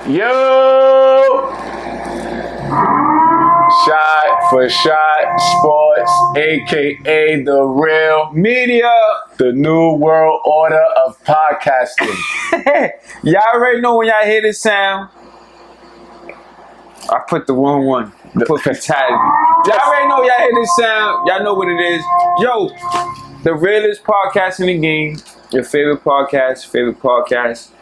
Yo! Shot for Shot Sports, aka the real media, the new world order of podcasting. Y'all already know when y'all hear this sound. I put the wrong one. I put fatality. Y'all already know y'all hear this sound. Y'all know what it is. Yo, the realest podcast in the game. Your favorite podcast.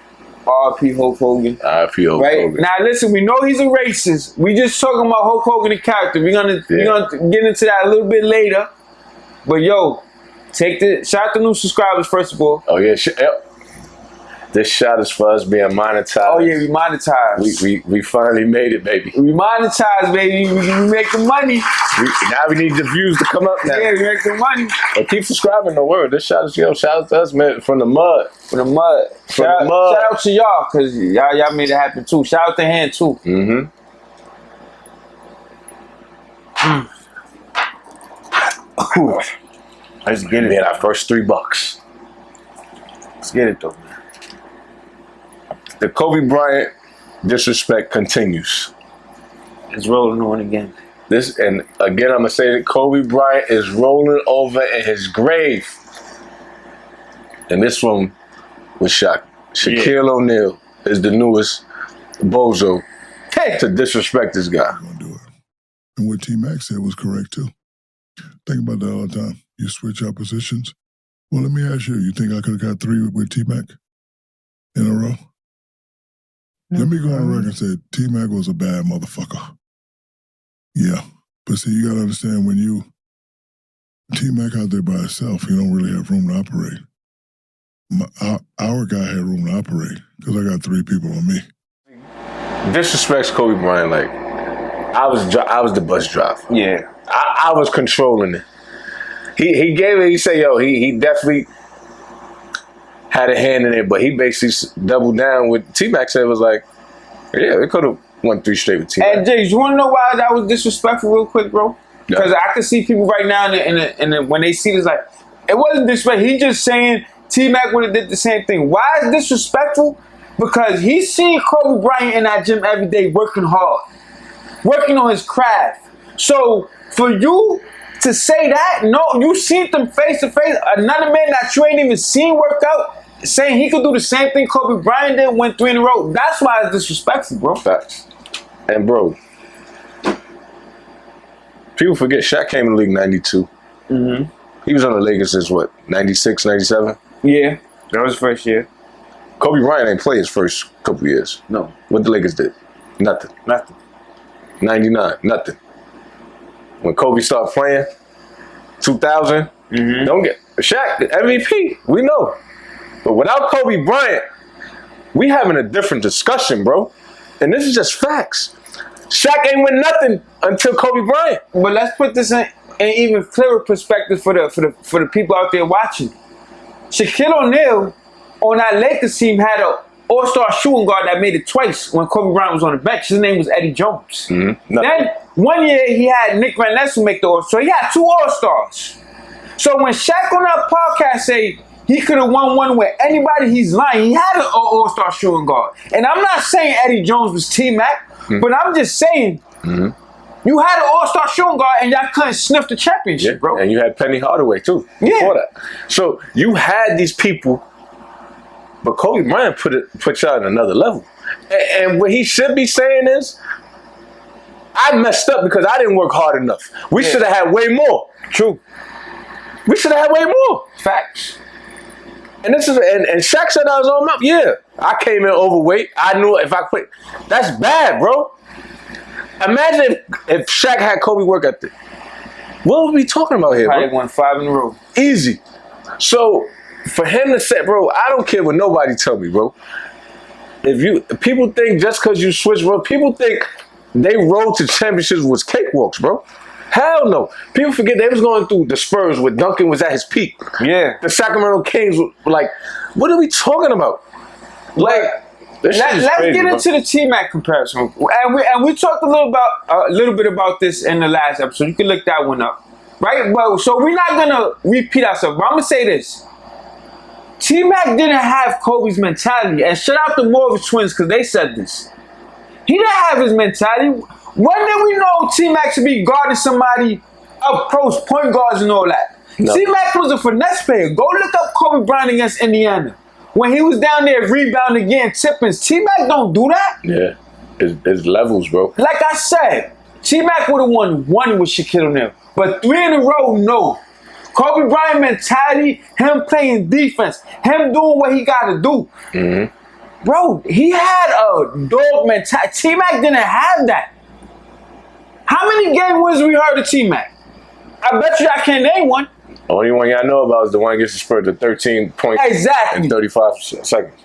R.I.P. Hulk Hogan. R.I.P. Hulk Hogan. Now listen, we know he's a racist. We just talking about Hulk Hogan the character. We're gonna get into that a little bit later. But yo, shout out to new subscribers first of all. Oh yeah, this shot is for us being monetized. Oh yeah, we monetized. We finally made it, baby. We monetized, baby. We make the money. Now we need the views to come up now. Yeah, we make the money. But keep subscribing. The word. This shot is shout out to us, man, from the mud. Shout out to y'all, cause y'all made it happen too. Shout out to Hand too. Let's get it. Man, our first $3. Let's get it though. The Kobe Bryant disrespect continues. It's rolling on again. And again, I'm gonna say that Kobe Bryant is rolling over in his grave. And this one was Shaquille O'Neal is the newest bozo to disrespect this guy. Gonna do it. And what T-Mac said was correct too. Think about that all the time. You switch our positions. Well, let me ask you, you think I could have got 3 with T-Mac in a row? Let me go on record and say T-Mac was a bad motherfucker. Yeah. But see, you got to understand when T-Mac out there by himself, he don't really have room to operate. Our guy had room to operate because I got 3 people on me. Disrespects Kobe Bryant like I was the bus driver. Yeah. I was controlling it. He gave it, he said, yo, he definitely had a hand in it, but he basically doubled down with T-Mac said was like, yeah, it could have won 3 straight with T-Mac. And Jiggs, you want to know why that was disrespectful real quick, bro? Because I can see people right now when they see this, like, it wasn't disrespectful. He just saying T-Mac would have did the same thing. Why is disrespectful? Because he's seeing Kobe Bryant in that gym every day working hard, working on his craft. So for you to say that, no, you seen them face to face, another man that you ain't even seen work out, saying he could do the same thing Kobe Bryant did, win 3 in a row. That's why it's disrespectful, bro. Facts. And bro, people forget Shaq came in the league in 92. He was on the Lakers since what, 96, 97? Yeah, that was his first year. Kobe Bryant ain't played his first couple years. No. What the Lakers did? Nothing. 99, nothing. When Kobe started playing, 2000, don't get Shaq, MVP, we know. But without Kobe Bryant, we having a different discussion, bro. And this is just facts. Shaq ain't win nothing until Kobe Bryant. But let's put this in even clearer perspective for the people out there watching. Shaquille O'Neal on that Lakers team had an all-star shooting guard that made it twice when Kobe Bryant was on the bench. His name was Eddie Jones. Then one year he had nickwright who make the all-star. He had 2 all-stars. So when Shaq on that podcast say he could have won one with anybody, he's lying. He had an all-star shooting guard. And I'm not saying Eddie Jones was T-Mac, but I'm just saying you had an all-star shooting guard and y'all couldn't sniff the championship, bro. And you had Penny Hardaway too before that. So you had these people, but Kobe Bryant put y'all at another level. And what he should be saying is, I messed up because I didn't work hard enough. We should have had way more. True. We should have had way more. Facts. And this is and Shaq said I was on mouth. Yeah, I came in overweight. I knew if I quit, that's bad, bro. Imagine if Shaq had Kobe work ethic. What would we talking about here, Probably bro? won 5 in a row. Easy. So for him to say, bro, I don't care what nobody tell me, bro. If people think just because you switch, bro, people think they road to championships was cakewalks, bro. Hell no. People forget they was going through the Spurs where Duncan was at his peak. Yeah. The Sacramento Kings were like, what are we talking about? Like, let's get into the T-Mac comparison. And we talked a little bit about this in the last episode. You can look that one up. Right? Well, so we're not gonna repeat ourselves, but I'm gonna say this. T-Mac didn't have Kobe's mentality, and shout out to more of the twins because they said this. He didn't have his mentality. When did we know T-Mac should be guarding somebody up close, point guards and all that? No. T-Mac was a finesse player. Go look up Kobe Bryant against Indiana. When he was down there rebounding, getting tippings, T-Mac don't do that. Yeah, it's levels, bro. Like I said, T-Mac would have won one with Shaquille O'Neal. But 3 in a row, no. Kobe Bryant mentality, him playing defense, him doing what he got to do. Mm-hmm. Bro, he had a dog mentality. T-Mac didn't have that. How many game wins we heard of T-Mac? I bet you I can't name one. Only one y'all know about is the one against the Spurs, the 13 points in 35 seconds.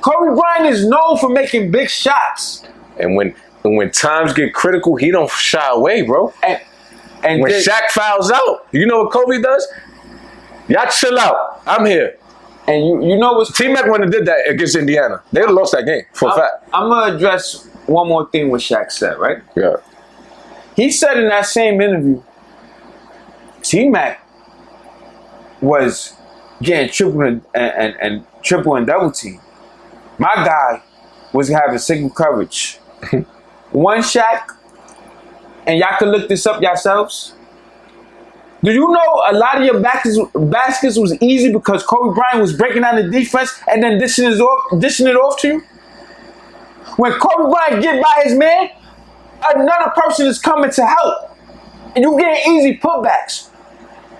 Kobe Bryant is known for making big shots. And when times get critical, he don't shy away, bro. And when Shaq fouls out, you know what Kobe does? Y'all chill out. I'm here. And you know what's T-Mac wouldn't have did that against Indiana. They'd have lost that game, for a fact. I'm going to address one more thing what Shaq said, right? Yeah. He said in that same interview, T-Mac was getting triple and triple and double team. My guy was having single coverage. One Shaq, and y'all can look this up yourselves. Do you know a lot of your baskets was easy because Kobe Bryant was breaking down the defense and then dishing it off to you? When Kobe Bryant get by his man, another person is coming to help. And you getting easy putbacks.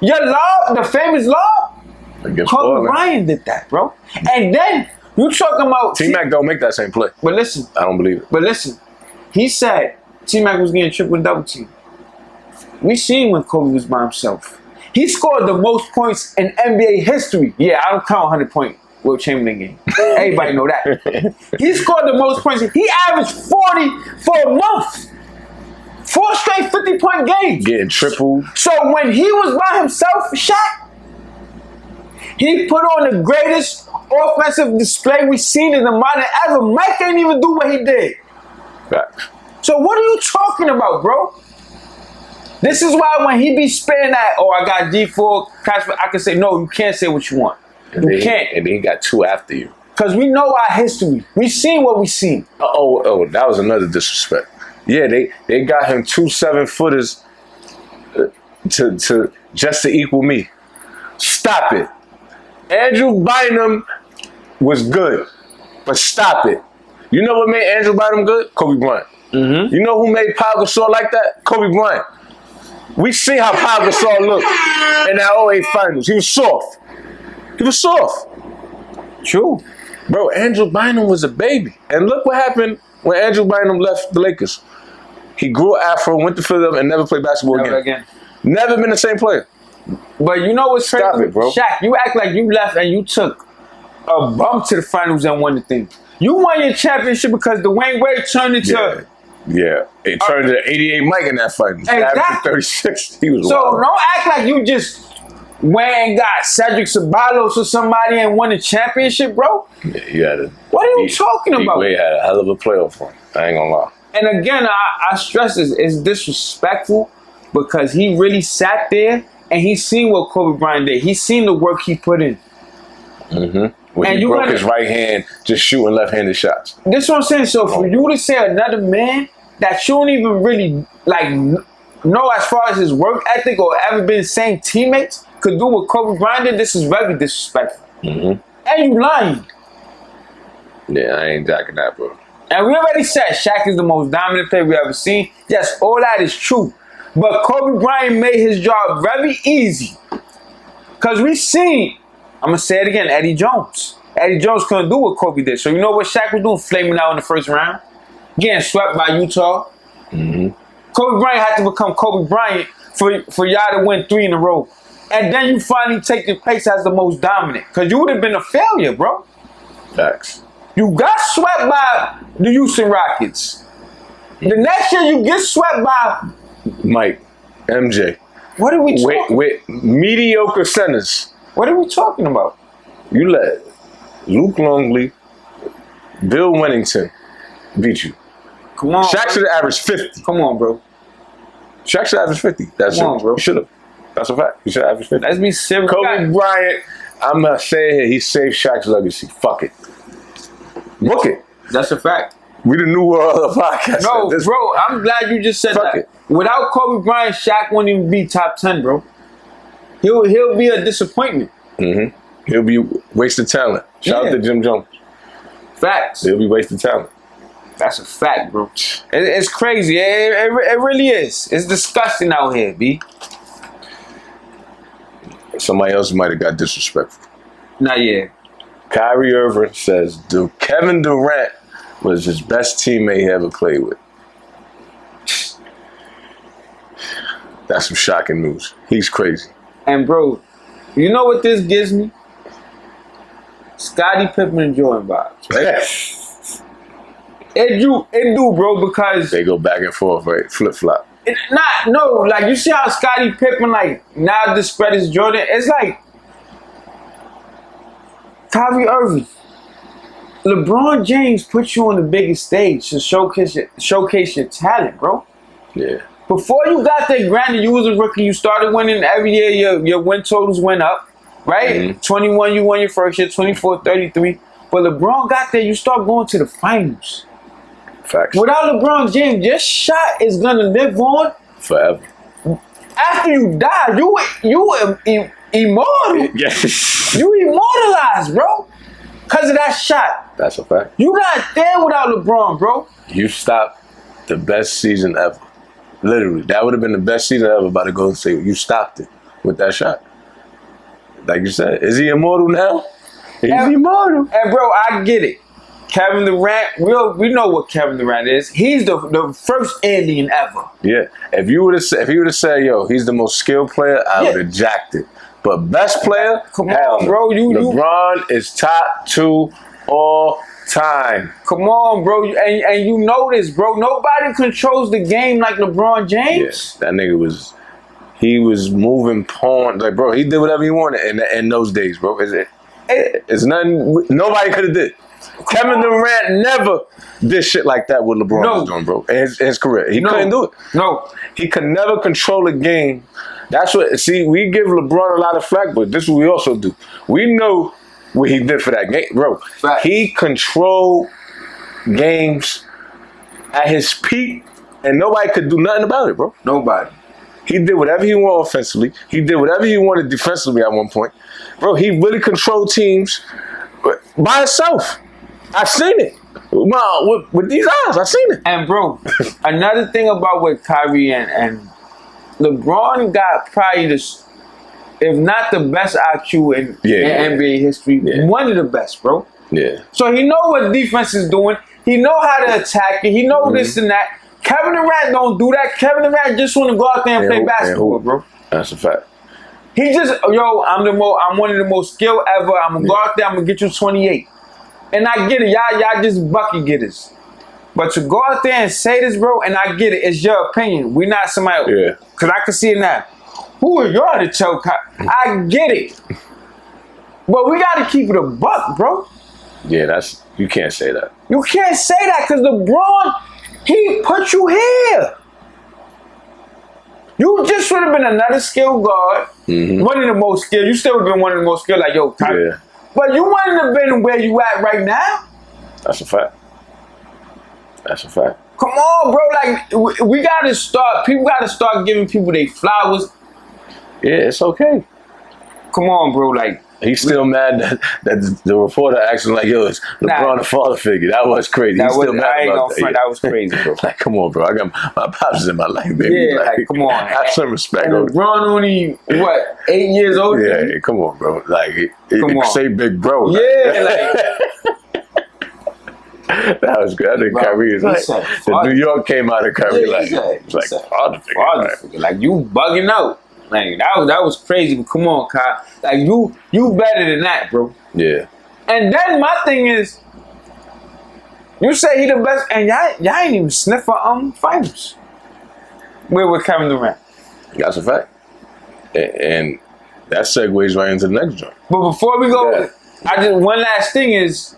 Your lob, the famous lob, Kobe Bryant did that, bro. And then you talking about T-Mac don't make that same play. But listen, I don't believe it. But listen, he said T-Mac was getting triple and double team. We seen when Kobe was by himself. He scored the most points in NBA history. Yeah, I don't count 100-point Will Chamberlain game. Everybody know that. He scored the most points. He averaged 40 for a month. 4 straight 50-point games. Getting triple. So when he was by himself, Shaq, he put on the greatest offensive display we've seen in the modern ever. Mike ain't even do what he did. Facts. So what are you talking about, bro? This is why when he be spitting that, oh, I got G4, I can say, no, you can't say what you want. You can't. And then he got 2 after you. Because we know our history. We seen what we seen. Oh, that was another disrespect. Yeah, they got him 2 7-footers to just to equal me. Stop it. Andrew Bynum was good, but stop it. You know what made Andrew Bynum good? Kobe Bryant. Mm-hmm. You know who made Pau Gasol like that? Kobe Bryant. We see how Pau Gasol looked in that 08 finals. He was soft. He was soft. True. Bro, Andrew Bynum was a baby. And look what happened when Andrew Bynum left the Lakers. He grew an afro, went to Philadelphia, and never played basketball again. Never been the same player. But you know what's crazy? Stop it, bro. Shaq, you act like you left and you took a bump to the finals and won the thing. You won your championship because Dwayne Wade turned into... Yeah. It turned into 88 Mike in that fight. Exactly. 36. He was so wild. Don't act like you just went and got Cedric Ceballos or somebody and won the championship, bro. Yeah, what are you talking about? Wade had a hell of a playoff run. I ain't gonna lie. And again, I stress this, it's disrespectful because he really sat there and he seen what Kobe Bryant did. He seen the work he put in. Mm-hmm. When he broke his right hand just shooting left-handed shots. This is what I'm saying. So for you to say another man that you don't even really know as far as his work ethic or ever been same teammates could do what Kobe Bryant did, this is very disrespectful. Mm-hmm. And you lying. Yeah, I ain't jacking that, bro. And we already said Shaq is the most dominant player we ever seen. Yes, all that is true. But Kobe Bryant made his job very easy. Because we seen, I'm going to say it again, Eddie Jones. Eddie Jones couldn't do what Kobe did. So you know what Shaq was doing? Flaming out in the first round. Getting swept by Utah. Mm-hmm. Kobe Bryant had to become Kobe Bryant for y'all to win 3 in a row. And then you finally take your place as the most dominant. Because you would have been a failure, bro. Facts. You got swept by the Houston Rockets. The next year you get swept by Mike, MJ. What are we talking with mediocre centers. What are we talking about? You let Luke Longley, Bill Wennington beat you. Come on. Shaq should have averaged 50. Come on, bro. Shaq should have averaged 50. That's Come on, bro. He should have. That's a fact. He should have averaged 50. Let's be serious. Kobe Bryant, I'm not saying here, he saved Shaq's legacy. Fuck it. Book it. That's a fact. We the new world of podcast. No, bro, I'm glad you just said that. Without Kobe Bryant, Shaq wouldn't even be top 10, bro. He'll be a disappointment. Mm-hmm. He'll be wasted talent. Shout out to Jim Jones. Facts. He'll be wasted talent. That's a fact, bro. It's crazy. It really is. It's disgusting out here, B. Somebody else might have got disrespectful. Not yet. Kyrie Irving says Kevin Durant was his best teammate he ever played with. That's some shocking news. He's crazy. And bro, you know what this gives me? Scottie Pippen and Jordan vibes, right? It do, bro, because they go back and forth, right? Flip flop. Like you see how Scottie Pippen like now discredits Jordan. It's like Kyrie Irving. LeBron James puts you on the biggest stage to showcase your talent, bro. Yeah. Before you got there, granted, you was a rookie. You started winning every year. Your win totals went up, right? 21, you won your first year. 24, 33. But LeBron got there. You start going to the finals. Facts. Without LeBron James, your shot is gonna live on forever. After you die, you immortal. Yes. You immortalized, bro. Because of that shot. That's a fact. You not there without LeBron, bro. You stopped the best season ever. Literally. That would have been the best season ever by the Golden State. You stopped it with that shot. Like you said, is he immortal now? He's immortal. And bro, I get it. Kevin Durant, we know what Kevin Durant is. He's the first alien ever. Yeah. If he would have said, yo, he's the most skilled player, I would have jacked it. But best player? Come on, bro. LeBron is top 2 all time. Come on, bro. And you know this, bro. Nobody controls the game like LeBron James. Yes, that nigga was moving pawns. Like, bro, he did whatever he wanted in those days, bro. It's nothing nobody could have did. Kevin Durant never did shit like that what LeBron was doing, bro. In his career. He couldn't do it. No. He could never control a game. That's what, see, we give LeBron a lot of flack, but this is what we also do. We know what he did for that game, bro. Right. He controlled games at his peak, and nobody could do nothing about it, bro. Nobody. He did whatever he wanted offensively. He did whatever he wanted defensively at one point. Bro, he really controlled teams by himself. I've seen it. With these eyes, I've seen it. And bro, another thing about with Kyrie and LeBron got probably if not the best IQ in NBA history, one of the best, bro. Yeah. So he know what defense is doing. He know how to attack it. He know this and that. Kevin Durant don't do that. Kevin Durant just want to go out there and play basketball, bro. That's a fact. He just, I'm one of the most skilled ever. I'm gonna go out there. I'm gonna get you 28. And I get it. Y'all just bucket getters. But to go out there and say this, bro, and I get it. It's your opinion. We're not somebody. Yeah. Because I can see it now. Who are y'all to tell? I get it. But we got to keep it a buck, bro. Yeah, you can't say that. You can't say that because LeBron, he put you here. You just would have been another skilled guard. One of the most skilled. You still would have been one of the most skilled. Like, yo, yeah. But you wouldn't have been where you at right now. That's a fact. That's a fact. Come on, bro. Like, we got to start. People got to start giving people their flowers. Yeah, it's okay. Come on, bro. Like, he's still mad that the reporter asked him, like, yo, is LeBron a father figure? That was crazy. He's still mad about that. That was crazy, bro. Like, come on, bro. I got my pops in my life, baby. Yeah, like come on. Have some respect. LeBron only, 8 years older? Yeah, come on, bro. Like, come on. Say big bro. Yeah, like. That was good. I think Kyrie is like, the New York came out of Kyrie like father figure. Like, you bugging out. Like, that was crazy, but come on, Kyle. Like, you better than that, bro. Yeah. And then my thing is, you say he the best, and y'all ain't even sniff for finals. With Kevin Durant. That's a fact. And that segues right into the next joint. But before we go, one last thing is,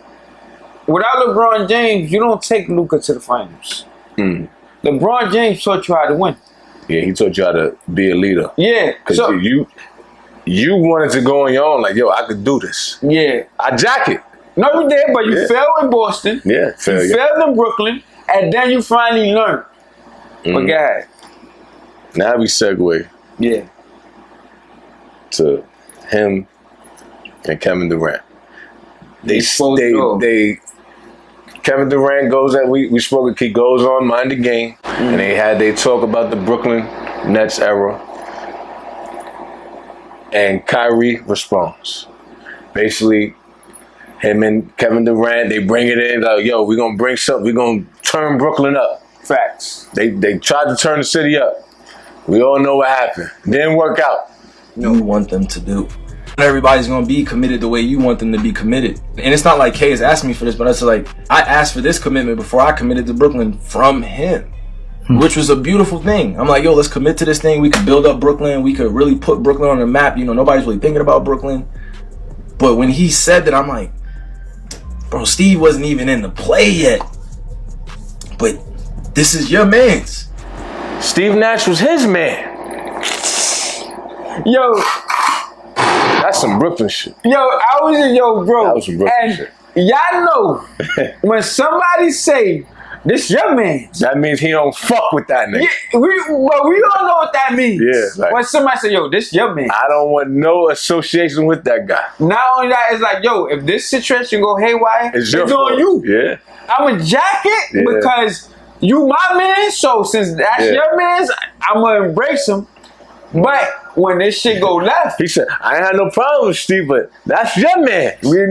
without LeBron James, you don't take Luka to the finals. LeBron James taught you how to win. Yeah, he taught you how to be a leader. Yeah. Because you wanted to go on your own, like, yo, I could do this. Yeah. I jack it. No, you did, but you failed in Boston. Yeah, you failed in Brooklyn, and then you finally learned. But go ahead. Now we segue. Yeah. To him and Kevin Durant. Kevin Durant goes at we spoke. He goes on Mind the Game, and they talk about the Brooklyn Nets era, and Kyrie responds. Basically, him and Kevin Durant, they bring it in like, yo, we're gonna bring something. We're gonna turn Brooklyn up. Facts. They tried to turn the city up. We all know what happened. Didn't work out. You want them to do. Not everybody's gonna be committed the way you want them to be committed. And it's not like Kay is asking me for this, but it's like I asked for this commitment before I committed to Brooklyn from him, which was a beautiful thing. I'm like, yo, let's commit to this thing. We could build up Brooklyn. We could really put Brooklyn on the map. You know, nobody's really thinking about Brooklyn. But when he said that, I'm like, bro, Steve wasn't even in the play yet. But this is your man's. Steve Nash was his man. Yo. That's some Brooklyn shit. Yo, I was in bro. That was some Brooklyn shit. Y'all know when somebody say this your man, that means he don't fuck with that nigga. Yeah, we all know what that means. Yeah, like, when somebody say, yo, this your man, I don't want no association with that guy. Not only that, it's like, yo, if this situation go haywire, it's on you. Yeah, I'm a jacket because you my man. So since that's your man's, I'm gonna embrace him. But when this shit go left, he said, I ain't had no problem with Steve, but that's your man. We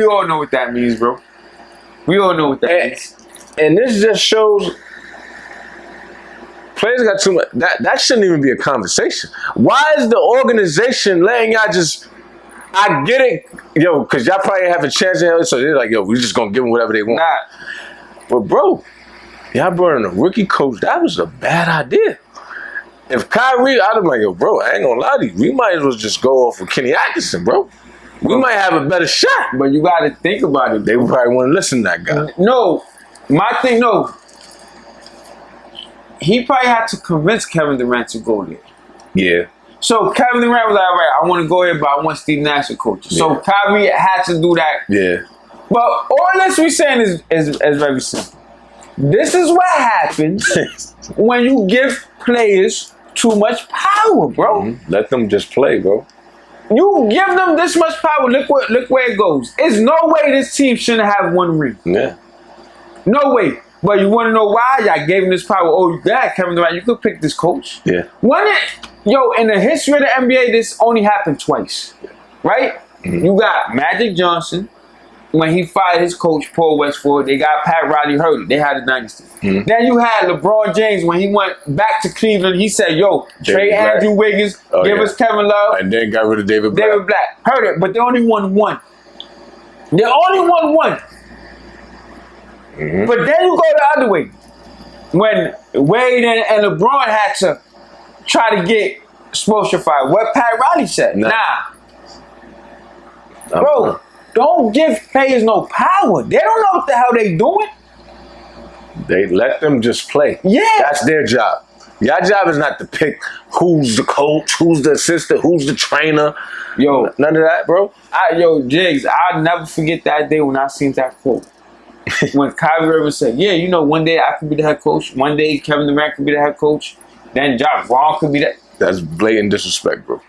all know what that means, bro. We all know what that means. And this just shows players got too much. That shouldn't even be a conversation. Why is the organization letting y'all just? I get it, yo, because y'all probably have a chance, so they're like, yo, we just gonna give them whatever they want. Nah. But bro, y'all brought in a rookie coach. That was a bad idea. If Kyrie, I'd have been like, yo, bro, I ain't gonna lie to you. We might as well just go off with Kenny Atkinson, bro. We might have a better shot. But you gotta think about it. They would probably want to listen to that guy. No. My thing, he probably had to convince Kevin Durant to go there. Yeah. So Kevin Durant was like, all right, I want to go here, but I want Steve Nash to coach. So Kyrie had to do that. Yeah. But all this we saying is very simple. This is what happens when you give players too much power, bro. Mm-hmm. Let them just play, bro. You give them this much power, look where it goes. There's no way this team shouldn't have one ring. Yeah. No way. But you want to know why? Y'all gave him this power. Oh, you got Kevin Durant. You could pick this coach. Yeah. In the history of the NBA, this only happened twice. Right? Mm-hmm. You got Magic Johnson. When he fired his coach, Paul Westphal, they got Pat Riley hurt. They had a dynasty. Mm-hmm. Then you had LeBron James. When he went back to Cleveland, he said, yo, trade Andrew Wiggins, give us Kevin Love. And then got rid of David Black. David Black. Heard it, but they only won one. They only won one. Mm-hmm. But then you go the other way. When Wade and LeBron had to try to get Spoelstra fired, what Pat Riley said, nah. Bro, don't give players no power. They don't know what the hell they doing. They let them just play. Yeah. That's their job. Your job is not to pick who's the coach, who's the assistant, who's the trainer. Yo, none of that, bro. Jiggs, I'll never forget that day when I seen that quote. When Kyrie Irving said, yeah, one day I could be the head coach. One day Kevin Durant could be the head coach. Then John Braun could be that. That's blatant disrespect, bro.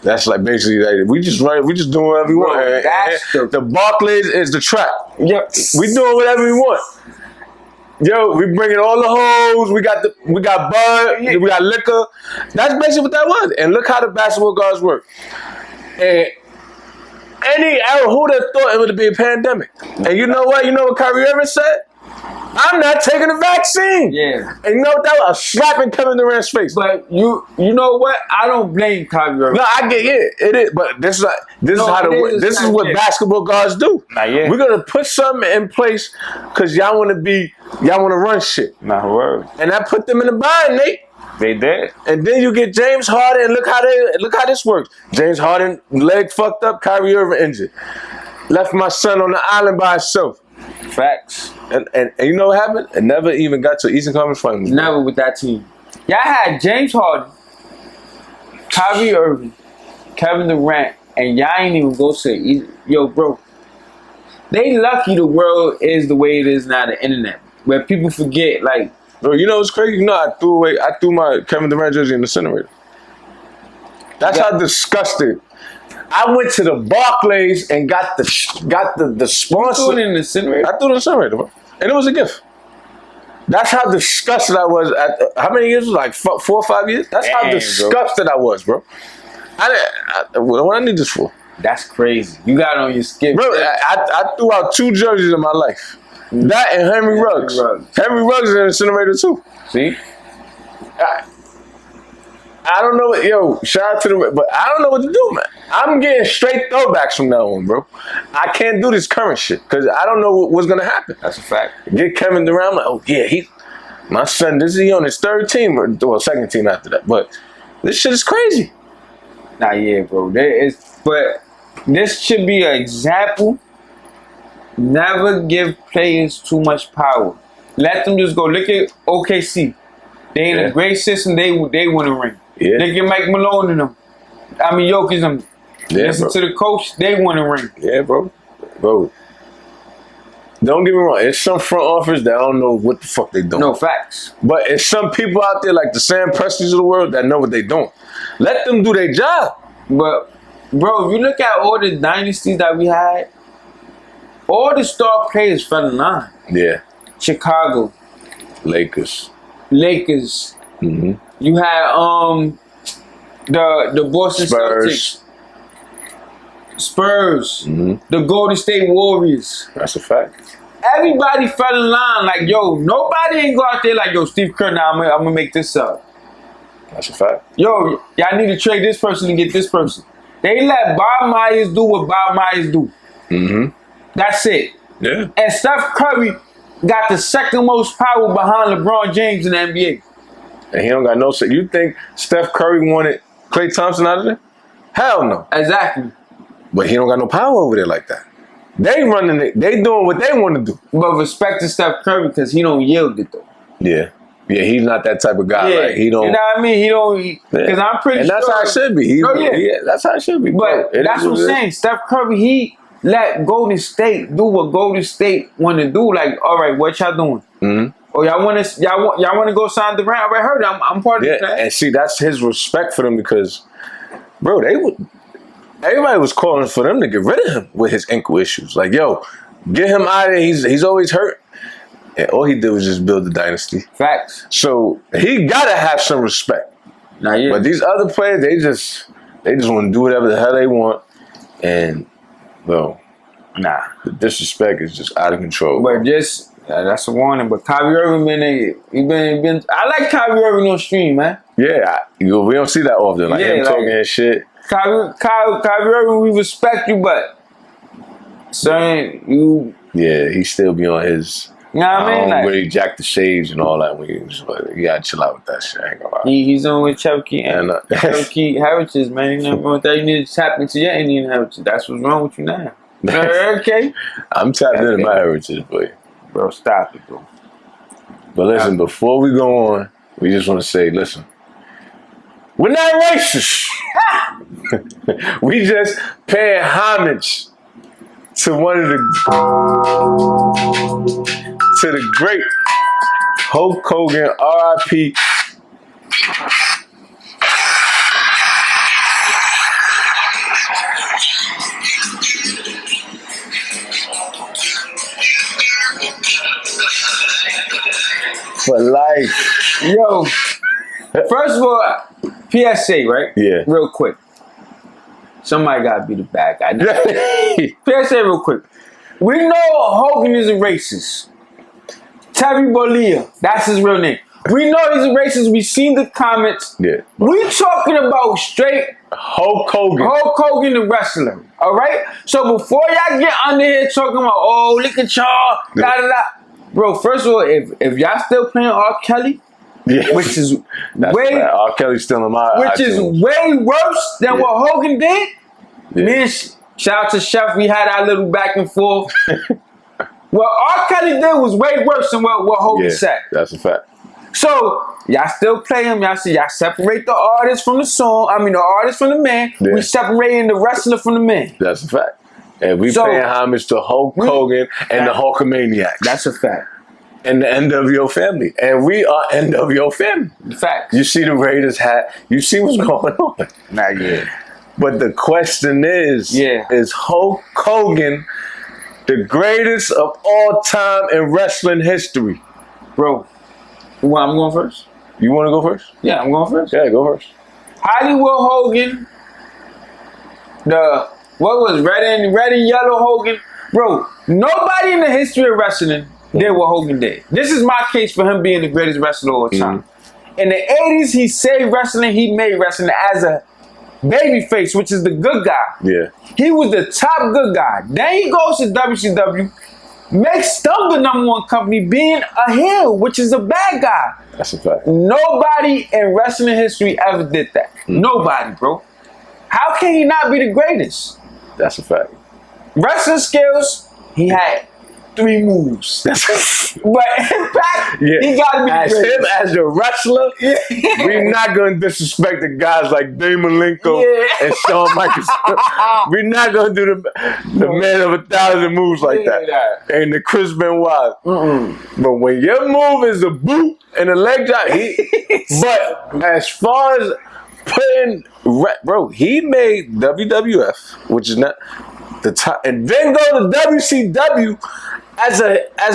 That's like basically like, we just doing whatever we want. The Barclays is the trap. Yep. We doing whatever we want. Yo, we bringing all the hoes. We got bud. We got liquor. That's basically what that was. And look how the basketball guards work. And who would have thought it would be a pandemic? And you know what? You know what Kyrie Irving said? I'm not taking the vaccine. Yeah. And you know what? That was a slap in Kevin Durant's face. But you know what? I don't blame Kyrie Irving. No, I get it is. But this is what basketball guards do. We're gonna put something in place because y'all want to run shit. Nah, word. And I put them in the bind, Nate. They did. And then you get James Harden, and look how this works. James Harden, leg fucked up, Kyrie Irving injured. Left my son on the island by himself. Facts. And you know what happened? It never even got to Eastern Conference Finals. Never with that team. Y'all had James Harden, Kyrie Irving, Kevin Durant, and y'all ain't even go say, yo, bro. They lucky the world is the way it is now, the internet, where people forget, like. Bro, you know what's crazy? You know, I threw my Kevin Durant jersey in the incinerator. That's how disgusted. I went to the Barclays and got the sponsor. You threw it in the incinerator? I threw it in the incinerator, bro. And it was a gift. That's how disgusted I was. How many years? Like 4 or 5 years? That's how disgusted I was, bro. What I need this for? That's crazy. You got it on your skin. Bro, I threw out 2 jerseys in my life. That and Henry Ruggs. Henry Ruggs is in the incinerator too. See? I don't know, yo, shout out to the, but I don't know what to do, man. I'm getting straight throwbacks from now on, bro. I can't do this current shit because I don't know what's gonna happen. That's a fact. Get Kevin Durant, I'm like, oh yeah, my son, this is he on his 3rd team, or well, 2nd team after that. But this shit is crazy. Nah, yeah, bro. But this should be an example. Never give players too much power. Let them just go. Look at OKC. They in a great system. They win a ring. Yeah. Look at Mike Malone and them. I mean, Jokic them. Yeah, listen bro. to the coach. They win a ring. Yeah, bro. Bro. Don't get me wrong. It's some front office that I don't know what the fuck they doing. No, facts. But it's some people out there like the Sam Prestons of the world that know what they doing. Let them do their job. But, bro, if you look at all the dynasties that we had, all the star players fell in line. Yeah. Chicago. Lakers. Mm-hmm. You had the Boston Spurs. Spurs. Mm-hmm. The Golden State Warriors. That's a fact. Everybody fell in line. Like, yo, nobody ain't go out there like, yo, Steve Kerr, now I'm gonna make this up. That's a fact. Yo, y'all need to trade this person and get this person. They let Bob Myers do what Bob Myers do. Mm-hmm. That's it. Yeah. And Steph Curry got the 2nd most power behind LeBron James in the NBA. And he don't got no shit. You think Steph Curry wanted Klay Thompson out of there? Hell no. Exactly. But he don't got no power over there like that. They running it. They doing what they want to do. But respect to Steph Curry because he don't yield it though. Yeah. Yeah, he's not that type of guy. Yeah. Like, he don't. You know what I mean? He don't. Because I'm pretty sure. And that's how it should be. Yeah, that's how it should be. But that's what I'm saying. Steph Curry, he let Golden State do what Golden State want to do. Like, all right, what y'all doing? Mm-hmm. Oh, y'all want to go sign Durant? I already heard it. I'm part of the plan. And see, that's his respect for them because, bro, everybody was calling for them to get rid of him with his ankle issues. Like, yo, get him out of there. He's always hurt. And all he did was just build the dynasty. Facts. So he gotta have some respect. Nah, yeah. But these other players, they just want to do whatever the hell they want. And, bro, the disrespect is just out of control. But just that's a warning. But Kyrie Irving, been. I like Kyrie Irving on stream, man. Yeah, we don't see that often. Like him talking his shit. Kyrie Irving, we respect you, but son, you. Yeah, he still be on his. You know what I mean? Like, where he jacked the shades and all that. You gotta chill out with that shit. I ain't gonna lie. He's on with Chucky and Chucky heritage, man. You know what that? You need to tap into your Indian heritage. That's what's wrong with you now. Okay. I'm tapped into my heritage, boy. Bro, stop it, bro. But listen, before we go on, we just want to say, listen, we're not racist. We just paying homage to the great Hulk Hogan, R.I.P. For life. Yo, first of all, PSA, right? Yeah. Real quick. Somebody gotta be the bad guy. PSA real quick. We know Hogan is a racist. Terry Bollea, that's his real name. We know he's a racist. We seen the comments. Yeah. We talking about straight Hulk Hogan. Hulk Hogan, the wrestler. All right? So before y'all get under here talking about, oh, look at y'all, da da da. Bro, first of all, if y'all still playing R. Kelly, which is way R. Kelly's still in my which is way worse than what Hogan did. Yeah. Me and shout out to Chef, we had our little back and forth. What R. Kelly did was way worse than what Hogan said. That's a fact. So y'all still play him. Y'all separate the artist from the song. I mean the artist from the man. Yeah. We separating the wrestler from the man. That's a fact. And we paying homage to Hulk Hogan and the Hulkamaniacs. That's a fact. And the NWO family. And we are NWO family. Fact. You see the Raiders hat. You see what's going on. Not yet. But the question is Hulk Hogan the greatest of all time in wrestling history? Bro, well, I'm going first. You want to go first? Yeah, I'm going first. Yeah, go first. Hollywood Hogan, what was red and yellow Hogan? Bro, nobody in the history of wrestling did what Hogan did. This is my case for him being the greatest wrestler of all time. In the 80s, he saved wrestling. He made wrestling as a babyface, which is the good guy. Yeah. He was the top good guy. Then he goes to WCW, makes them the #1 company, being a heel, which is a bad guy. That's a fact. Nobody in wrestling history ever did that. Nobody, bro. How can he not be the greatest? That's a fact. Wrestling skills, he had 3 moves. But impact, he gotta be as the greatest. him as a wrestler, we're not gonna disrespect the guys like Damon Lincoln and Shawn Michaels. We're not gonna do the man of 1,000 moves like that. And the Chris Benoit. But when your move is a boot and a leg drop, but as far as putting, bro, he made WWF, which is not the top, and then go to WCW as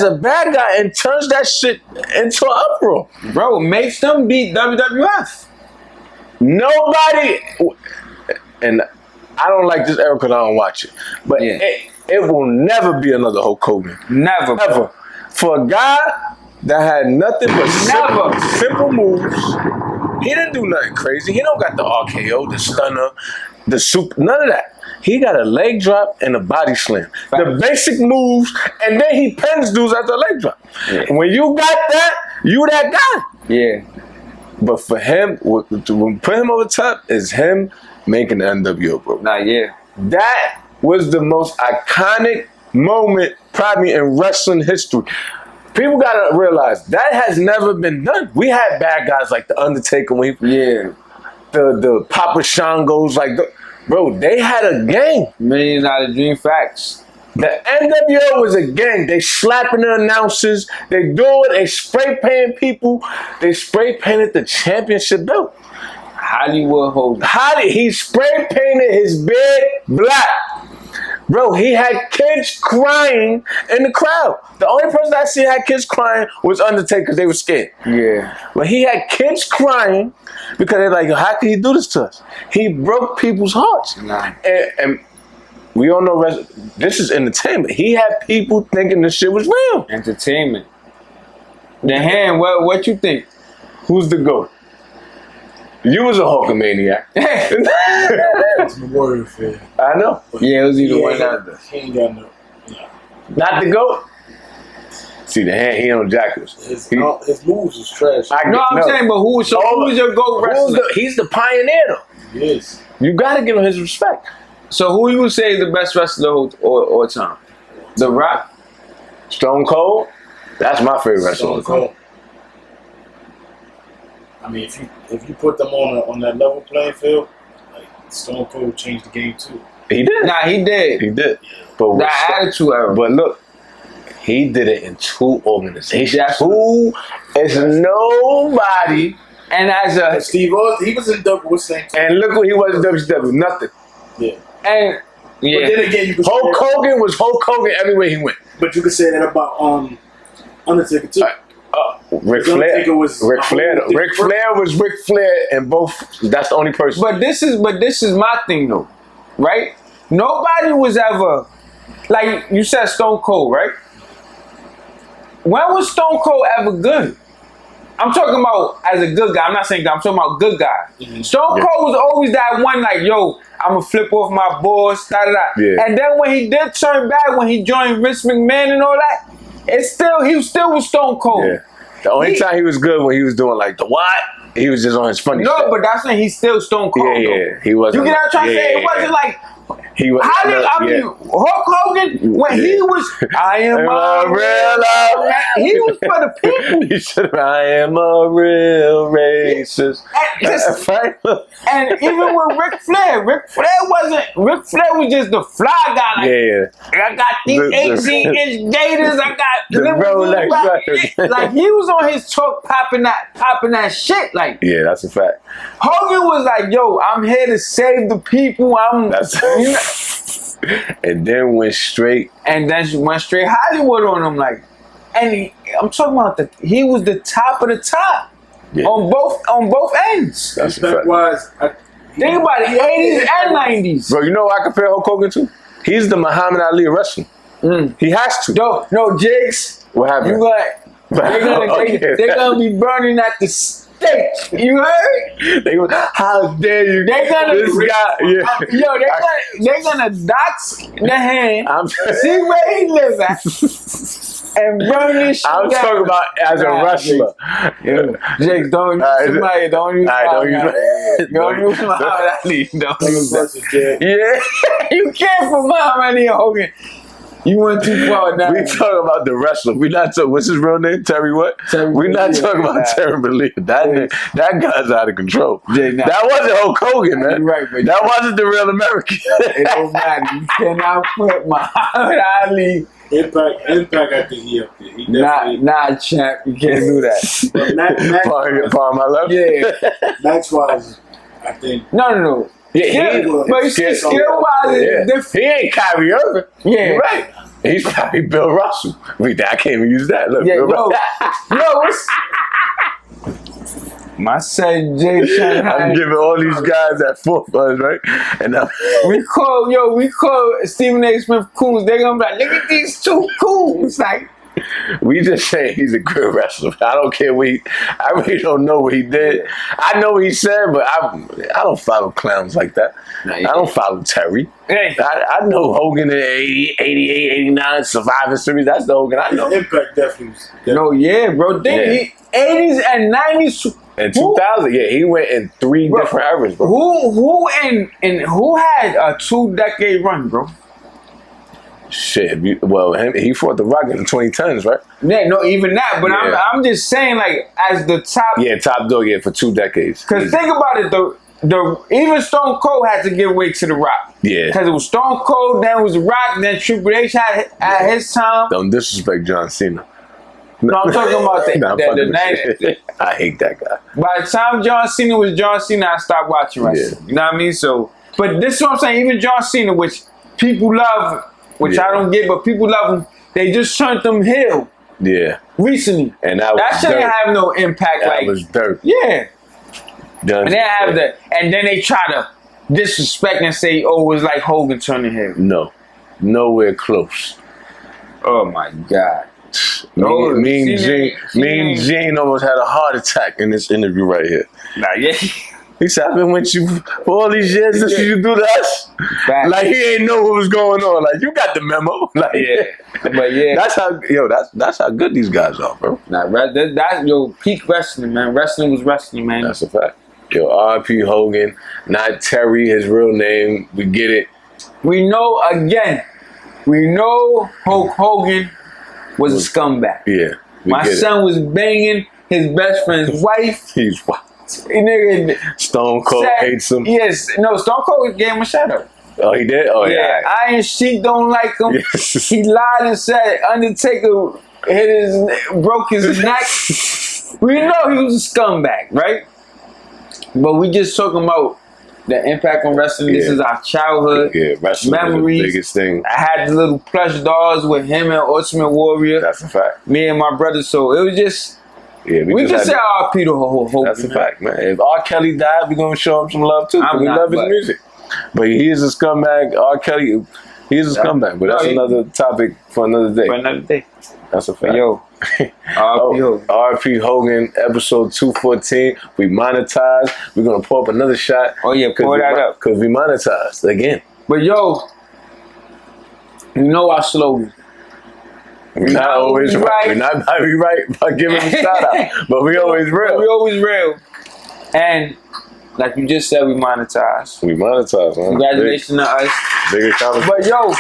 a bad guy and turns that shit into an uproar. Bro, makes them beat WWF. Nobody, and I don't like this era because I don't watch it, but it will never be another Hulk Hogan. Never. Ever. For a guy that had nothing but simple moves, he didn't do nothing crazy. He don't got the RKO, the stunner, the super, none of that. He got a leg drop and a body slam. The basic moves, and then he pins dudes after a leg drop. When you got that, you that guy. Yeah. But for him, what put him over top is him making the NWO, bro. That was the most iconic moment probably in wrestling history. People gotta realize that has never been done. We had bad guys like the Undertaker, when the Papa Shangos, like bro, they had a gang. $1 Million Dream Facts. The NWO was a gang. They slapping the announcers. They do it. They spray painting people. They spray painted the championship belt. Hollywood Hogan. He spray painted his bed black. Bro, he had kids crying in the crowd. The only person I see had kids crying was Undertaker because they were scared. Yeah. But he had kids crying because they're like, how can he do this to us? He broke people's hearts. And we all know this is entertainment. He had people thinking this shit was real. Entertainment. The Hand, what you think? Who's the GOAT? You was a Hulkamaniac. It's my Warrior fan. I know. Yeah, it was either one or the other. He ain't got no. Not the GOAT? See, the Hand, he on jackals. His moves was trash. I'm saying, but who was your GOAT wrestler? He's the pioneer, though. Yes. You gotta give him his respect. So who you would say is the best wrestler of all time? The Rock? Stone Cold? That's my favorite wrestler. Stone Cold. I mean, if you put them on that level playing field, like Stone Cold changed the game too. He did. Nah, he did. He did. But that attitude era. But look, he did it in 2 organizations. Who is nobody. And as a Steve Austin, he was in WCW. And look what he was in WCW. Nothing. Yeah. And but then again, you could Hulk Hogan was Hulk Hogan everywhere he went. But you could say that about Undertaker too. Ric Flair was Ric Flair in both. That's the only person. But this is my thing though, right? Nobody was ever, like you said, Stone Cold, right? When was Stone Cold ever good? I'm talking about as a good guy. I'm not saying guy. I'm talking about good guy. Stone Cold was always that one, like, yo, I'm gonna flip off my boss, da da da. And then when he did turn back, when he joined Vince McMahon and all that, he still was Stone Cold. Yeah. The only time he was good when he was doing like the what? He was just on his funny shit. But that's when he's still Stone Cold. Yeah, he wasn't. You get what I'm trying to say? It wasn't like He was. Hulk Hogan, when he was, I am a real man. He was for the people. He said, I am a real racist. And even with Ric Flair was just the fly guy. Like, I got these 18-inch gators. I got the Rolex. Like he was on his talk popping that shit. Like that's a fact. Hogan was like, yo, I'm here to save the people. And then went straight Hollywood on him, like, and I'm talking about he was the top of the top on both ends. That's a fact. Think about it, 80s and 90s. Bro, you know what I compare Hulk Hogan to? He's the Muhammad Ali of wrestling. He has to. No, Jiggs. What happened? They're gonna be burning at the stake. You heard? They go, how dare you? They're gonna they're gonna dox the hand. See where he lives at. And burn this shit I'm down. talking about as a wrestler. Jiggs, don't use Muhammad Ali. You can't for Muhammad Ali and Hogan. You went too far now. We talking about the wrestler. We not talking. What's his real name? Terry what? We not talking about Terry Bollea. That guy's out of control. That wasn't Hulk Hogan, man. Right, but that wasn't the real American. It don't matter. You cannot put Muhammad Ali. Impact, I think he up there. He nah, champ. You can't do that. Palm my left. Yeah. Match wise, I think. No. Yeah, but you see, skill-wise, it's different. He ain't Kyrie Irving. Yeah. You're right. He's probably Bill Russell. I can't even use that. Look, my son Jay Shanghai. I'm giving all these guys that fourth buzz, right? And we call StephenAsmith coons. They're gonna be like, look at these two coons. Like, we just say he's a good wrestler. I don't care I really don't know what he did. I know what he said, but I don't follow clowns like that. I don't follow Terry. Hey. I know Hogan in 88, 89, Survivor Series. That's the Hogan I know. Impact definitely. No, yeah, bro. 80s and 90s. In 2000, he went in three different eras, bro. Who had a 2-decade run, bro? Shit, he fought The Rock in the 2010s, right? Yeah, no, even that. But I'm just saying, like, as the top. Yeah, top dog, for 2 decades. Because think about it, even Stone Cold had to give way to The Rock. Yeah. Because it was Stone Cold, then it was The Rock, then Triple H had his time. Don't disrespect John Cena. No, I'm talking about the 90s. I hate that guy. By the time John Cena was John Cena, I stopped watching wrestling. Yeah. You know what I mean? So, but this is what I'm saying. Even John Cena, which people love, which I don't get, but people love him. They just turned him heel. Yeah. Recently. And that shouldn't have no impact. That was dirt. Yeah. And they have that, and then they try to disrespect and say, "Oh, it was like Hogan turning heel." No, nowhere close. Oh my God. Mean Gene almost had a heart attack in this interview right here. He said, I've been with you for all these years since you do to us. Like, he ain't know what was going on. Like, you got the memo. Like, but that's how good these guys are, bro. That's peak wrestling, man. Wrestling was wrestling, man. That's a fact. R.I.P. Hogan, not Terry, his real name. We get it. We know Hulk Hogan was a scumbag. Yeah. My son was banging his best friend's wife. He's wild. Stone Cold hates him. Yes. No, Stone Cold gave him a shout out. Oh, he did? Oh, yeah. Iron Sheik don't like him. Yes. He lied and said Undertaker broke his neck. We know he was a scumbag, right? But we just talking about the impact on wrestling. This is our childhood wrestling memories. Was the biggest thing. I had the little plush dolls with him and Ultimate Warrior. That's a fact. Me and my brother. So it was just. Yeah, we just said R.I.P. to Hogan. That's a fact, man. If R. Kelly died, we're going to show him some love, too. We love his music. But he is a scumbag. R. Kelly, he is a scumbag. But that's another topic for another day. That's a fact. Yo, R.I.P. Hogan. R.I.P. Hogan, episode 214. We monetized. We're going to pour up another shot. Oh, yeah, pour that up. Because we monetized again. But, yo, you know our slogan. We're not always right. We're not right by giving a shout out, but we always real. We always real. And Like you just said, we monetize. We monetize, man. Congratulations to us. Big account. But yo,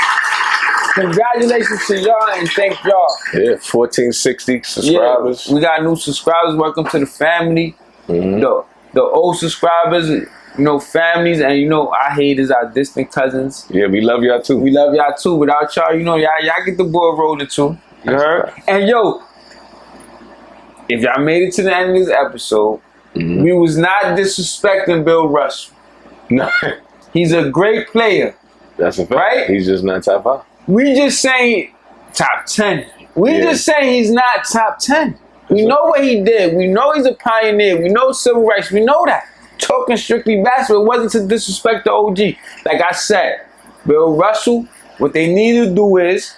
congratulations to y'all and thank y'all. Yeah, 1460 subscribers. Yeah, we got new subscribers. Welcome to the family. The old subscribers, you know, families, and you know, our haters, our distant cousins. Yeah, we love y'all too. We love y'all too. Without y'all, you know, y'all get the ball rolling too. You heard? And yo, if y'all made it to the end of this episode, we was not disrespecting Bill Russell. No. He's a great player. That's a fact. Right? He's just not top 5. We just saying top 10. We just saying he's not top 10. We know what he did. We know he's a pioneer. We know civil rights. We know that. Talking strictly basketball, it wasn't to disrespect the OG. Like I said, Bill Russell, what they need to do is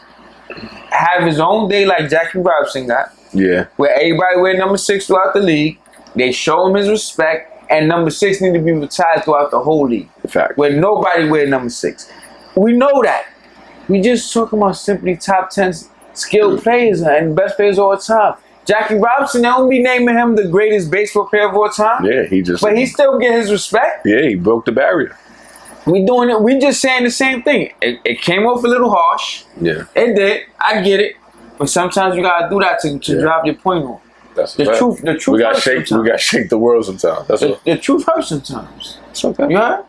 have his own day like Jackie Robinson got. Yeah. Where everybody wear number 6 throughout the league. They show him his respect. And number 6 need to be retired throughout the whole league. Fact. Where nobody wear number 6. We know that. We just talking about simply top 10 skilled players and best players of all time. Jackie Robinson, they don't be naming him the greatest baseball player of all time. Yeah, he just. But he still get his respect. Yeah, he broke the barrier. We doing it. We just saying the same thing. It came off a little harsh. Yeah. It did. I get it. But sometimes you gotta do that to drive your point home. That's the fact. truth. The truth. We got shake the world sometimes. That's what. The truth hurts sometimes. It's okay. You heard?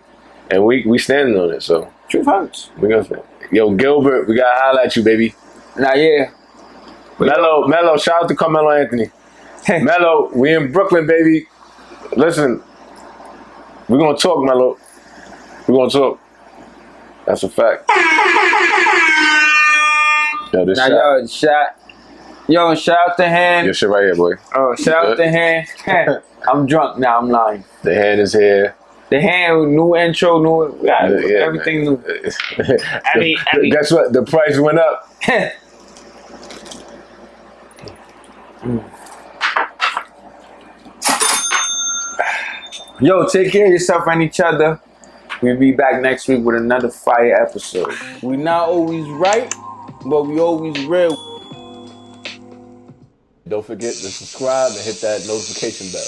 And we standing on it. So truth hurts. We gonna say, yo, Gilbert, we gotta holler at you, baby. Nah, yeah. Mello, shout out to Carmelo Anthony. Mello, we in Brooklyn, baby. Listen, we're gonna talk, Mello. We're gonna talk. That's a fact. Yo, this shot. Yo, shout out to hand. Your shit right here, boy. Oh, shout out to hand. I'm drunk now. I'm lying. The hand is here. The hand, new intro, new everything man. new. Abby. Guess what? The price went up. Yo, take care of yourself and each other. We'll be back next week with another fire episode. We not always right, but we always real. Don't forget to subscribe and hit that notification bell.